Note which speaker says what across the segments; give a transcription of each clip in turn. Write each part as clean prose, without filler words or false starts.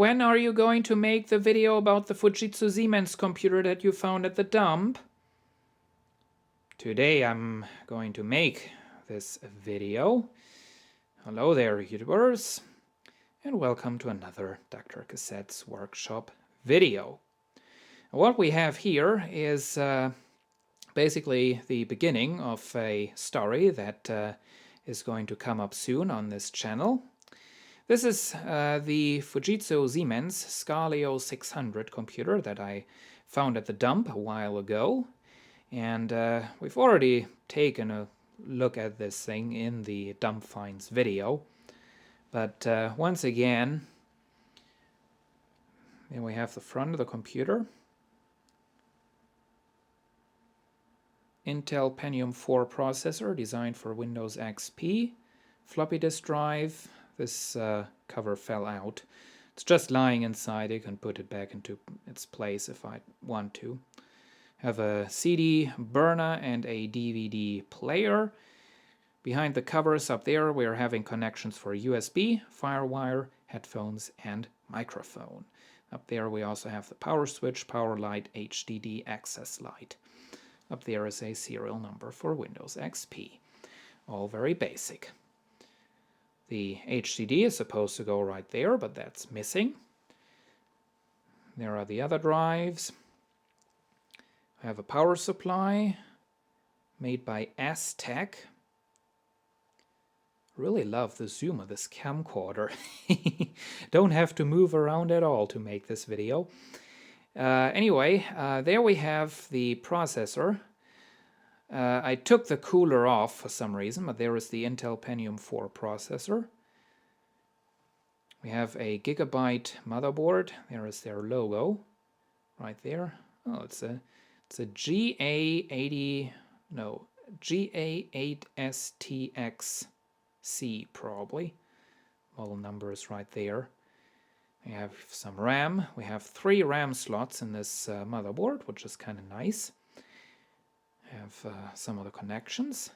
Speaker 1: when are you going to make the video about the Fujitsu Siemens computer that you found at the dump? Today I'm going to make this video. Hello there, YouTubers, and welcome to another DrCassette's workshop video. What we have here is basically the beginning of a story that is going to come up soon on this channel. This is the Fujitsu Siemens Scaleo 600 computer that I found at the dump a while ago. And we've already taken a look at this thing in the dump finds video. But once again, here we have the front of the computer. Intel Pentium 4 processor designed for Windows XP. Floppy disk drive. This cover fell out. It's just lying inside. You can put it back into its place if I want to. Have a CD burner and a DVD player. Behind the covers up there we're having connections for USB, FireWire, headphones and microphone. Up there we also have the power switch, power light, HDD access light. Up there is a serial number for Windows XP. All very basic. The HDD is supposed to go right there, but that's missing. There are the other drives. I have a power supply made by Aztec. Really love the zoom of this camcorder. Don't have to move around at all to make this video. Anyway, there we have the processor. I took the cooler off for some reason, but there is the Intel Pentium 4 processor. We have a Gigabyte motherboard. There is their logo right there. Oh, it's a GA8STXC probably. Model number is right there. We have some RAM. We have 3 RAM slots in this motherboard, which is kind of nice. Have some of the connections.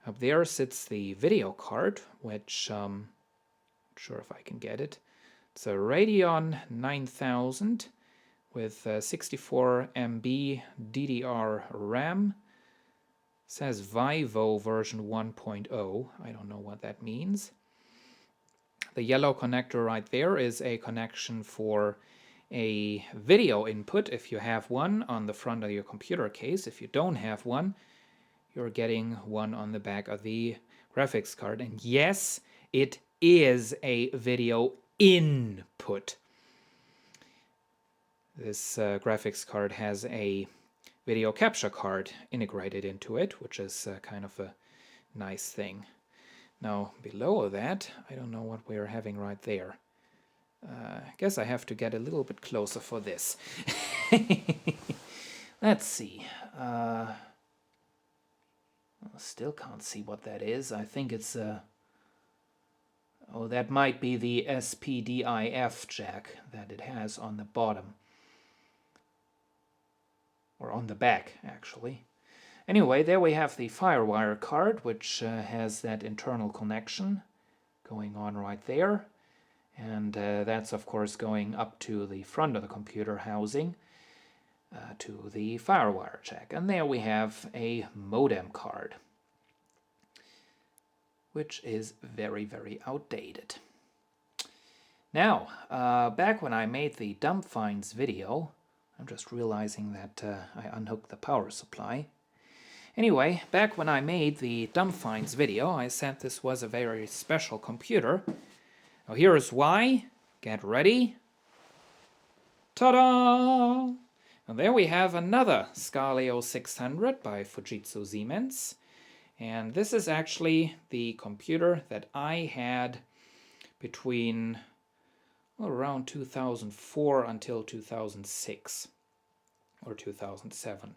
Speaker 1: Up there sits the video card, which not sure if I can get it. It's a Radeon 9000 with 64 MB DDR RAM. It says Vivo version 1.0. I don't know what that means. The yellow connector right there is a connection for a video input if you have one on the front of your computer case. If you don't have one, you're getting one on the back of the graphics card. And yes, it is a video input. This graphics card has a video capture card integrated into it, which is kind of a nice thing. Now below that, I don't know what we're having right there. I guess I have to get a little bit closer for this. Let's see. Still can't see what that is. I think it's oh, that might be the SPDIF jack that it has on the bottom. Or on the back, actually. Anyway, there we have the FireWire card, which has that internal connection going on right there. And that's, of course, going up to the front of the computer housing to the FireWire jack. And there we have a modem card, which is very, very outdated. Now, back when I made the dump finds video, I'm just realizing that I unhooked the power supply. Anyway, back when I made the dump finds video, I said this was a very special computer. Now here's why. Get ready. Ta-da! And there we have another Scaleo 600 by Fujitsu Siemens. And this is actually the computer that I had between around 2004 until 2006 or 2007,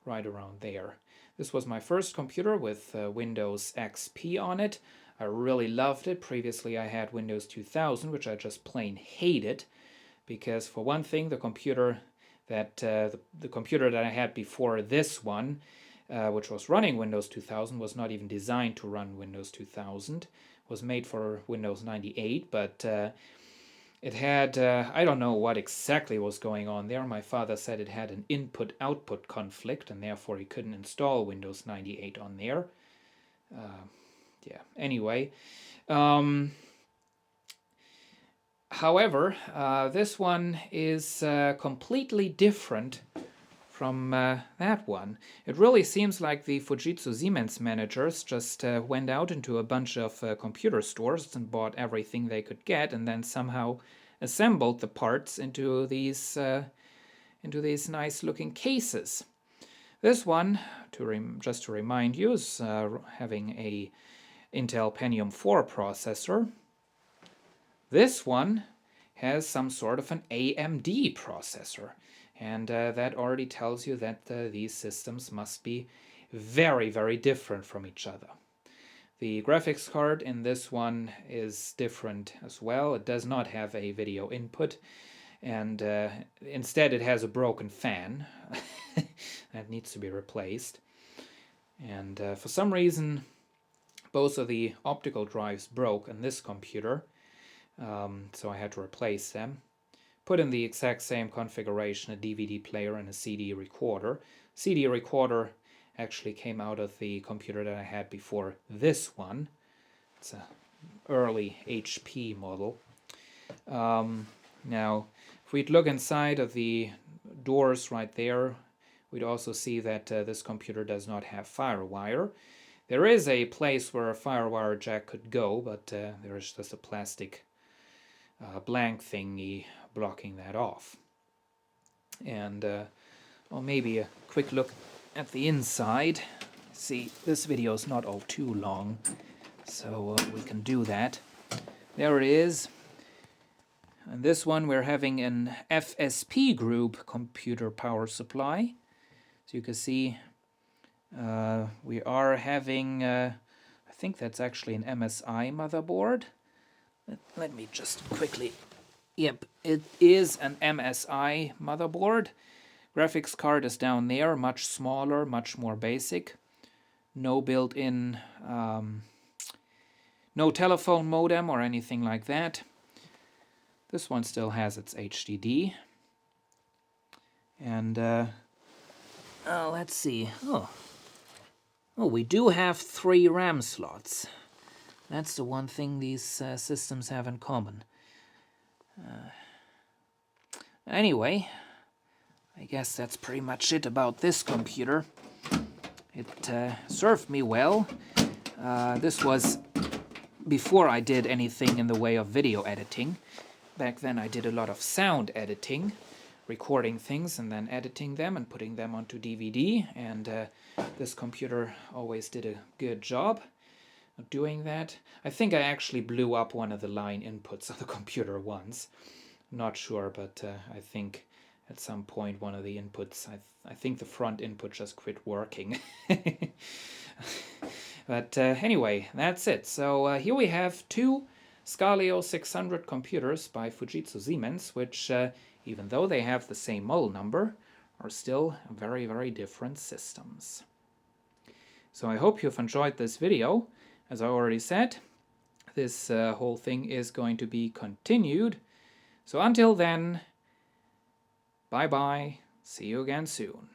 Speaker 1: right around there. This was my first computer with Windows XP on it. I really loved it. Previously I had Windows 2000, which I just plain hated, because for one thing, the computer that I had before this one, which was running Windows 2000, was not even designed to run Windows 2000. It was made for Windows 98, but It had, I don't know what exactly was going on there. My father said it had an input-output conflict, and therefore he couldn't install Windows 98 on there. Yeah, anyway. However, this one is completely different from that one. It really seems like the Fujitsu Siemens managers just went out into a bunch of computer stores and bought everything they could get, and then somehow assembled the parts into these nice looking cases. This one, just to remind you, is having a Intel Pentium 4 processor. This one has some sort of an AMD processor. And that already tells you that these systems must be very, very different from each other. The graphics card in this one is different as well. It does not have a video input, and instead it has a broken fan that needs to be replaced. And for some reason, both of the optical drives broke in this computer, so I had to replace them. Put in the exact same configuration, a DVD player and a CD recorder. CD recorder actually came out of the computer that I had before this one. It's an early HP model. Now, if we'd look inside of the doors right there, we'd also see that this computer does not have FireWire. There is a place where a FireWire jack could go, but there is just a plastic blank thingy blocking that off. And well, maybe a quick look at the inside. See, this video is not all too long, so we can do that. There it is. And this one we're having an FSP group computer power supply. So you can see we are having, I think that's actually an MSI motherboard. Let me just quickly... Yep, it is an MSI motherboard. Graphics card is down there, much smaller, much more basic. No built-in, no telephone modem or anything like that. This one still has its HDD. And, let's see. Oh, we do have 3 RAM slots. That's the one thing these systems have in common. Anyway, I guess that's pretty much it about this computer. It served me well. This was before I did anything in the way of video editing. Back then I did a lot of sound editing, recording things and then editing them and putting them onto DVD. And this computer always did a good job of doing that. I think I actually blew up one of the line inputs of the computer once. Not sure, but I think at some point one of the inputs, I think the front input just quit working. But anyway, that's it. So here we have 2 Scaleo 600 computers by Fujitsu Siemens, which even though they have the same model number, are still very, very different systems. So I hope you've enjoyed this video. As I already said, this whole thing is going to be continued. So until then, bye-bye. See you again soon.